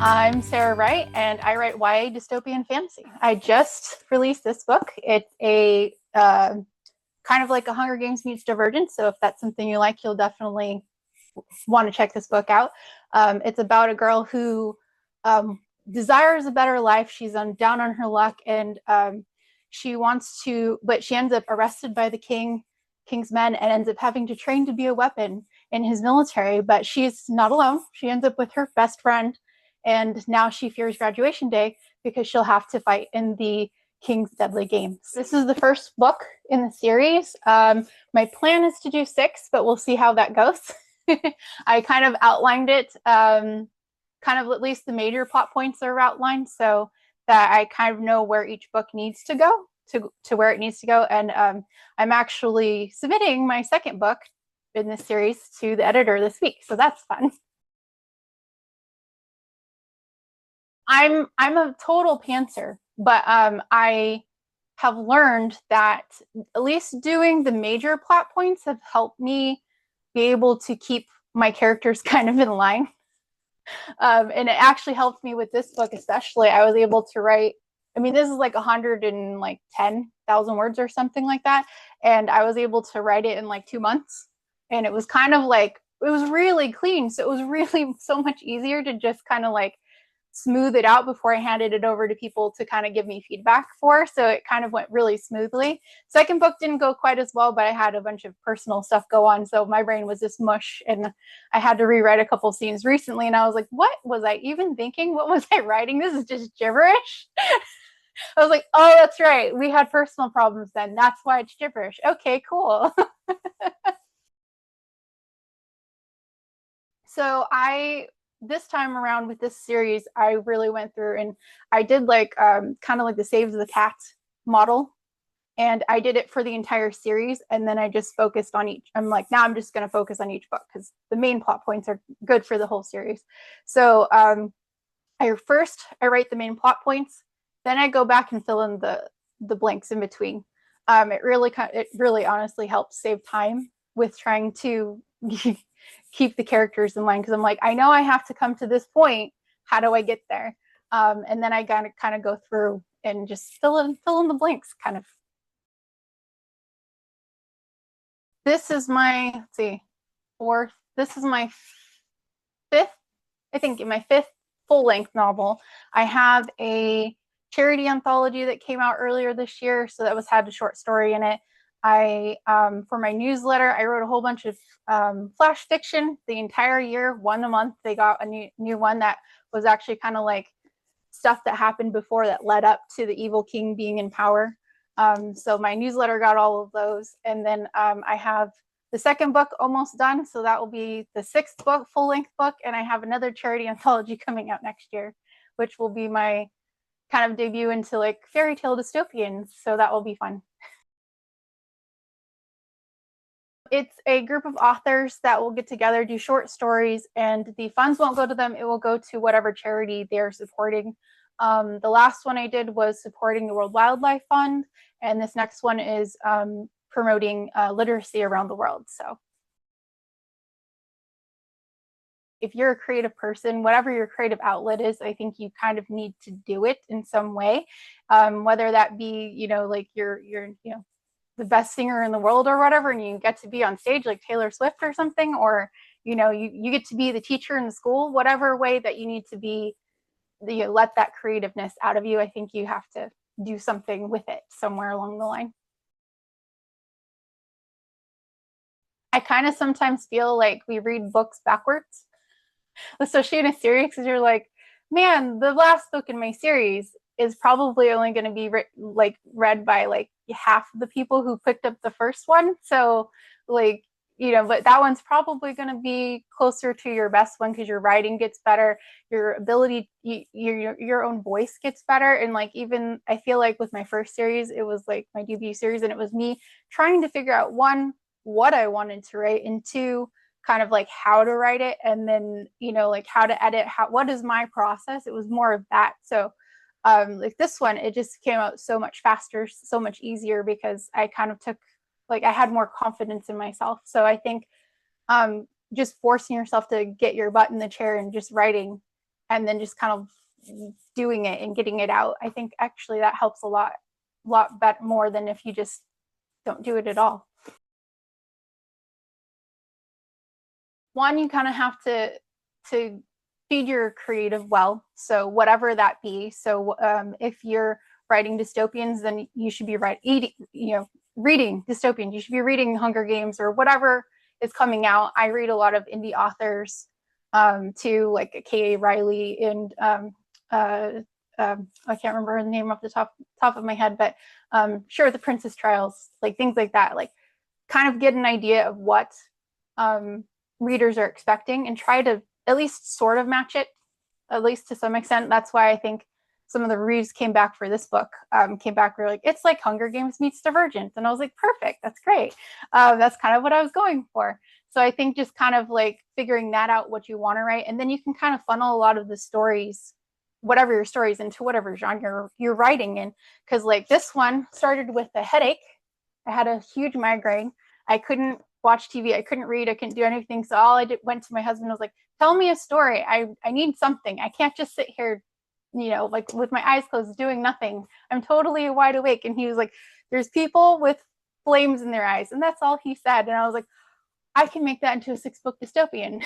I'm Sara Wright, and I write YA dystopian fantasy. I just released this book. It's a kind of like a Hunger Games meets Divergent, so if that's something you like, you'll definitely want to check this book out. It's about a girl who desires a better life. She's down on her luck, and she wants to, but she ends up arrested by the king's men, and ends up having to train to be a weapon in his military. But she's not alone. She ends up with her best friend, and now she fears graduation day because she'll have to fight in the King's Deadly Games. This is the first book in the series. My plan is to do 6, but we'll see how that goes. I kind of outlined it, kind of at least the major plot points are outlined so that I kind of know where each book needs to go to where it needs to go. And I'm actually submitting my second book in this series to the editor this week, so that's fun. I'm a total pantser, but I have learned that at least doing the major plot points have helped me be able to keep my characters kind of in line. And it actually helped me with this book, especially. I was able to write, I mean, this is like 110,000 words or something like that. And I was able to write it in like 2 months. And it was kind of like, it was really clean. So it was really so much easier to just kind of like smooth it out before I handed it over to people to kind of give me feedback for. So it kind of went really smoothly. Second book didn't go quite as well, but I had a bunch of personal stuff go on. So my brain was just mush, and I had to rewrite a couple scenes recently. And I was like, what was I even thinking? What was I writing? This is just gibberish. I was like, oh, that's right. We had personal problems then. That's why it's gibberish. Okay, cool. So this time around with this series, I really went through and I did like kind of like the Save the Cat model. And I did it for the entire series. And then I just focused on each. I'm like, now I'm just going to focus on each book because the main plot points are good for the whole series. So I write the main plot points. Then I go back and fill in the blanks in between. It really honestly helps save time with trying to keep the characters in line, because I'm like, I know I have to come to this point. How do I get there? And then I gotta kind of go through and just fill in the blanks, kind of. This is my, let's see, fourth. This is my fifth, I think, in my fifth full-length novel. I have a charity anthology that came out earlier this year, so that had a short story in it. For my newsletter, I wrote a whole bunch of flash fiction the entire year, one a month. They got a new one that was actually kind of like stuff that happened before that led up to the evil king being in power. So my newsletter got all of those. And then I have the second book almost done, so that will be the 6th book, full-length book. And I have another charity anthology coming out next year, which will be my kind of debut into like fairy tale dystopians. So that will be fun. It's a group of authors that will get together, do short stories, and the funds won't go to them. It will go to whatever charity they're supporting. The last one I did was supporting the World Wildlife Fund, and this next one is promoting literacy around the world. So if you're a creative person, whatever your creative outlet is, I think you kind of need to do it in some way, whether that be, like you're the best singer in the world or whatever, and you get to be on stage like Taylor Swift or something, or you get to be the teacher in the school, whatever way that you need to be, let that creativeness out of you. I think you have to do something with it somewhere along the line. I kind of sometimes feel like we read books backwards, especially in a series, because you're like, man, the last book in my series is probably only going to be read by like half of the people who picked up the first one. So like, but that one's probably going to be closer to your best one because your writing gets better, your ability, your own voice gets better. And like, even I feel like with my first series, it was like my debut series, and it was me trying to figure out, 1, what I wanted to write, and 2, kind of like how to write it, and then like how to edit, what is my process. It was more of that. So like this one, it just came out so much faster, so much easier, because I kind of I had more confidence in myself. So I think just forcing yourself to get your butt in the chair and just writing and then just kind of doing it and getting it out. I think actually that helps a lot better, more than if you just don't do it at all. One, you kind of have to feed your creative well, so whatever that be. So if you're writing dystopians, then you should be reading dystopians. You should be reading Hunger Games or whatever is coming out. I read a lot of indie authors too, like K.A. Riley and I can't remember the name off the top of my head, but sure, The Princess Trials, like things like that, like kind of get an idea of what readers are expecting and try to at least sort of match it, at least to some extent. That's why I think some of the reviews came back for this book, were like, it's like Hunger Games meets Divergent. And I was like, perfect, that's great. That's kind of what I was going for. So I think just kind of like figuring that out, what you want to write, and then you can kind of funnel a lot of the stories, whatever your stories, into whatever genre you're writing in. Because like this one started with a headache. I had a huge migraine. I couldn't watch TV. I couldn't read. I couldn't do anything. So all I did, went to my husband and was like, tell me a story. I need something. I can't just sit here, like with my eyes closed doing nothing. I'm totally wide awake. And he was like, there's people with flames in their eyes. And that's all he said. And I was like, I can make that into a 6-book dystopian.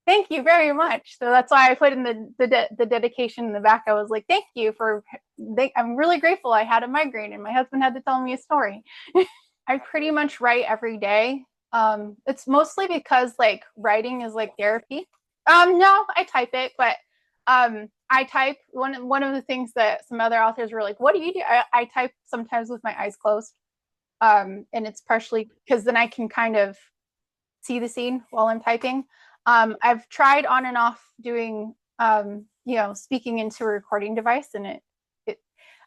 Thank you very much. So that's why I put in the dedication in the back. I was like, thank you I'm really grateful I had a migraine and my husband had to tell me a story. I pretty much write every day. It's mostly because like writing is like therapy. No, I type it, but I type one of the things that some other authors were like, what do you do? I type sometimes with my eyes closed. And it's partially because then I can kind of see the scene while I'm typing. I've tried on and off doing, speaking into a recording device, and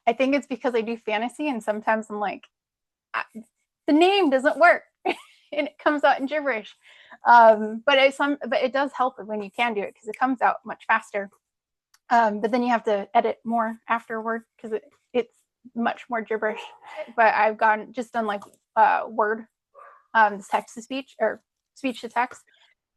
I think it's because I do fantasy, and sometimes I'm like, the name doesn't work, and it comes out in gibberish. But it does help when you can do it because it comes out much faster. But then you have to edit more afterward because it's much more gibberish. But I've just done like Word, text to speech or speech to text.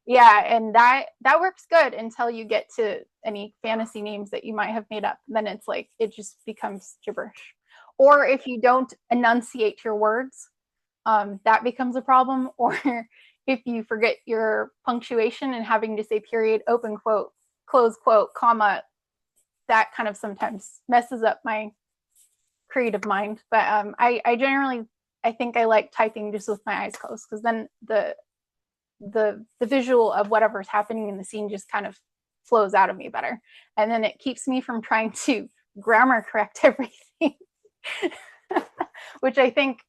Yeah, and that works good until you get to any fantasy names that you might have made up. Then it's like it just becomes gibberish. Or if you don't enunciate your words, that becomes a problem. Or if you forget your punctuation and having to say period, open quote, close quote, comma, that kind of sometimes messes up my creative mind. But I generally, I think I like typing just with my eyes closed, because then the visual of whatever's happening in the scene just kind of flows out of me better, and then it keeps me from trying to grammar correct everything. Which I think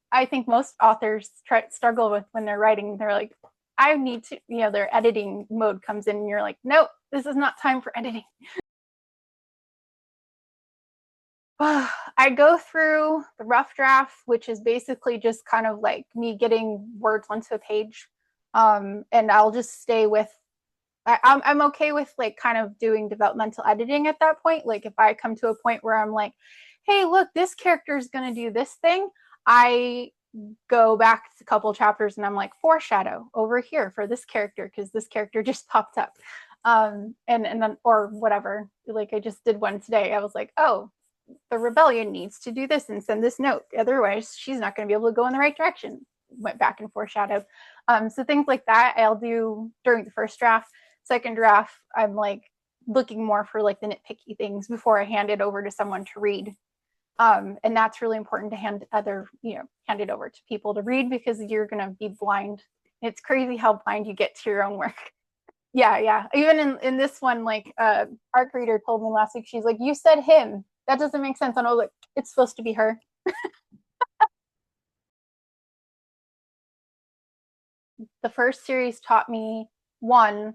most authors struggle with when they're writing. They're like, I need to, their editing mode comes in and you're like, nope, this is not time for editing. I go through the rough draft, which is basically just kind of like me getting words onto a page. And I'll just stay with, I'm okay with like kind of doing developmental editing at that point. Like if I come to a point where I'm like, hey, look, this character is going to do this thing, I go back a couple chapters and I'm like, foreshadow over here for this character because this character just popped up. And then, or whatever, like I just did one today. I was like, oh, the rebellion needs to do this and send this note, otherwise she's not going to be able to go in the right direction. Went back and foreshadowed. So things like that I'll do during the first draft. Second draft, I'm like looking more for like the nitpicky things before I hand it over to someone to read. And that's really important to hand it over to people to read, because you're going to be blind. It's crazy how blind you get to your own work. Yeah. Even in this one, like Arc Reader told me last week, she's like, you said him. That doesn't make sense. And I was like, it's supposed to be her. The first series taught me, one,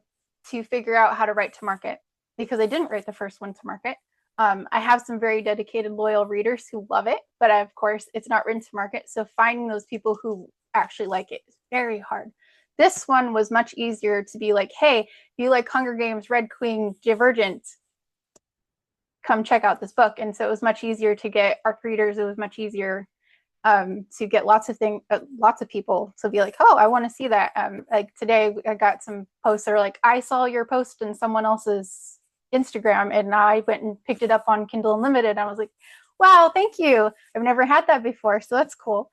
to figure out how to write to market, because I didn't write the first one to market. I have some very dedicated, loyal readers who love it, but of course it's not written to market. So finding those people who actually like it is very hard. This one was much easier to be like, hey, if you like Hunger Games, Red Queen, Divergent, come check out this book. And so it was much easier to get ARC readers. It was much easier to get lots of people to be like, oh, I want to see that. Like today, I got some posts that are like, I saw your post in someone else's Instagram, and I went and picked it up on Kindle Unlimited. I was like, wow, thank you. I've never had that before, so that's cool.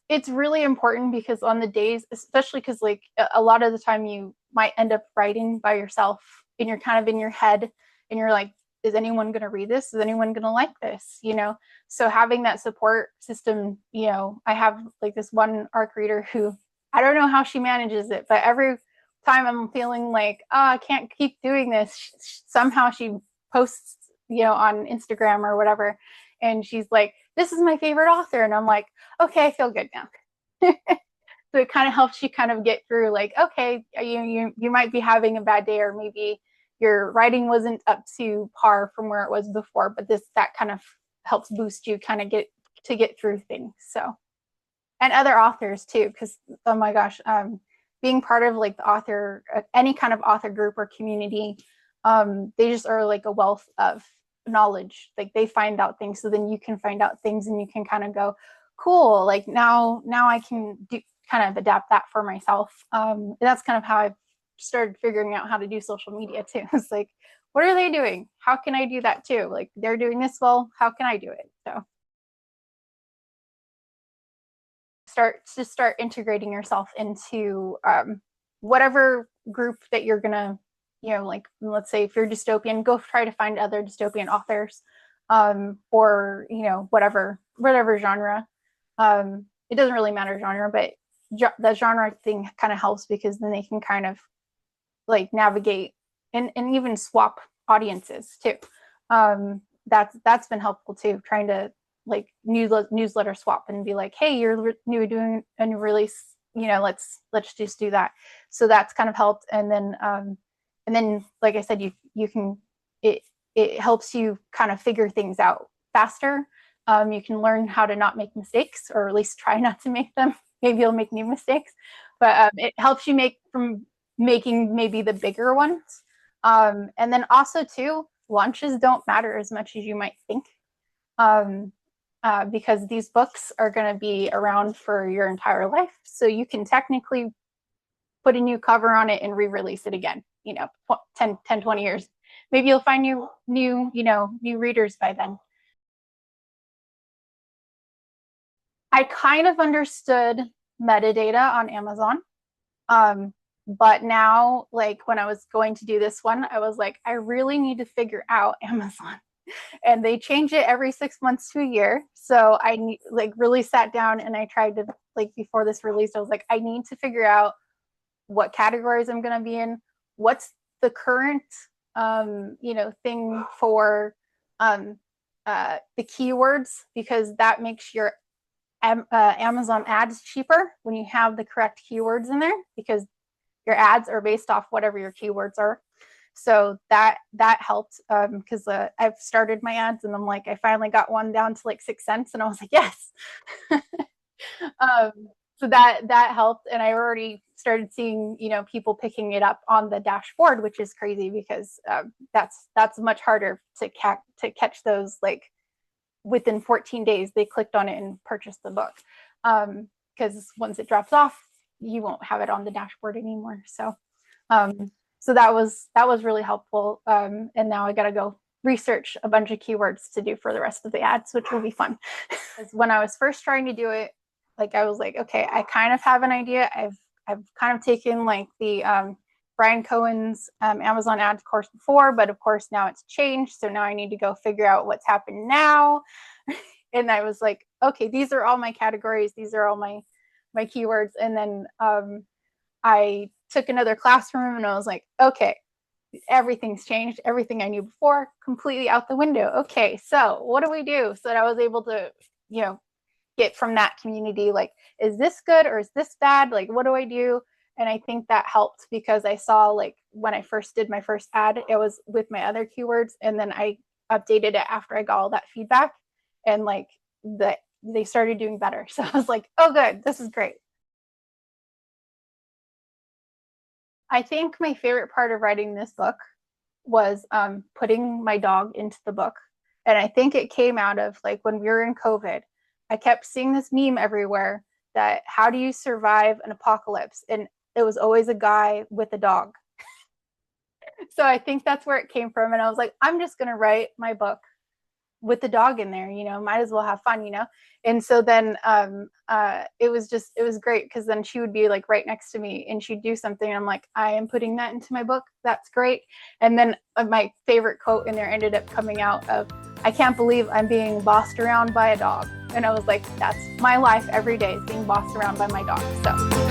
It's really important because on the days, especially because like a lot of the time you might end up writing by yourself and you're kind of in your head and you're like, is anyone going to read this? Is anyone going to like this? So having that support system, I have like this one ARC reader who, I don't know how she manages it, but every time I'm feeling like, oh, I can't keep doing this, somehow she posts, on Instagram or whatever, and she's like, this is my favorite author, and I'm like, okay, I feel good now. So it kind of helps you kind of get through, like, okay, you might be having a bad day, or maybe your writing wasn't up to par from where it was before, but that kind of helps boost you kind of get through things. So, and other authors too, because oh my gosh, being part of like the author, any kind of author group or community, they just are like a wealth of knowledge. Like they find out things, so then you can find out things, and you can kind of go, cool, like now I can kind of adapt that for myself. That's kind of how I started figuring out how to do social media too. It's like, what are they doing? How can I do that too? Like they're doing this well, how can I do it? So start integrating yourself into whatever group that you're gonna, like let's say if you're dystopian, go try to find other dystopian authors, or whatever genre. It doesn't really matter genre, but the genre thing kind of helps because then they can kind of like navigate and even swap audiences too. That's been helpful too, trying to like newsletter swap and be like, hey, you're new doing a new release, let's just do that. So that's kind of helped. And then like I said, you can, it helps you kind of figure things out faster. You can learn how to not make mistakes, or at least try not to make them. Maybe you'll make new mistakes, but it helps you make from making maybe the bigger ones. And then also too, launches don't matter as much as you might think, because these books are going to be around for your entire life. So you can technically put a new cover on it and re-release it again, 10, 20 years. Maybe you'll find new readers by then. I kind of understood metadata on Amazon. But now, like when I was going to do this one, I was like, I really need to figure out Amazon. And they change it every 6 months to a year. So I like really sat down and I tried to, like before this release, I was like, I need to figure out what categories I'm going to be in. What's the current, thing for the keywords, because that makes your Amazon ads cheaper when you have the correct keywords in there, because your ads are based off whatever your keywords are. So that helped, because I've started my ads and I'm like, I finally got one down to like 6 cents, and I was like, yes. So that helped, and I already started seeing people picking it up on the dashboard, which is crazy because that's much harder to catch those, like within 14 days they clicked on it and purchased the book, because once it drops off, you won't have it on the dashboard anymore. So that was really helpful, and now I got to go research a bunch of keywords to do for the rest of the ads, which will be fun. When I was first trying to do it, like I was like, okay, I kind of have an idea. I've kind of taken like the Brian Cohen's Amazon ads course before, but of course now it's changed. So now I need to go figure out what's happened now. And I was like, okay, these are all my categories. These are all my keywords. And then I took another class from him, and I was like, okay, everything's changed. Everything I knew before, completely out the window. Okay, so what do we do? So that I was able to, get from that community, like, is this good or is this bad? Like, what do I do? And I think that helped, because I saw, like, when I first did my first ad, it was with my other keywords, and then I updated it after I got all that feedback, and like they started doing better. So I was like, oh good, this is great. I think my favorite part of writing this book was putting my dog into the book. And I think it came out of like when we were in COVID, I kept seeing this meme everywhere that how do you survive an apocalypse? And it was always a guy with a dog. So I think that's where it came from. And I was like, I'm just going to write my book with the dog in there, might as well have fun. And so then it was great because then she would be like right next to me and she'd do something. And I'm like, I am putting that into my book. That's great. And then my favorite quote in there ended up coming out of, I can't believe I'm being bossed around by a dog. And I was like, that's my life every day is being bossed around by my dog. So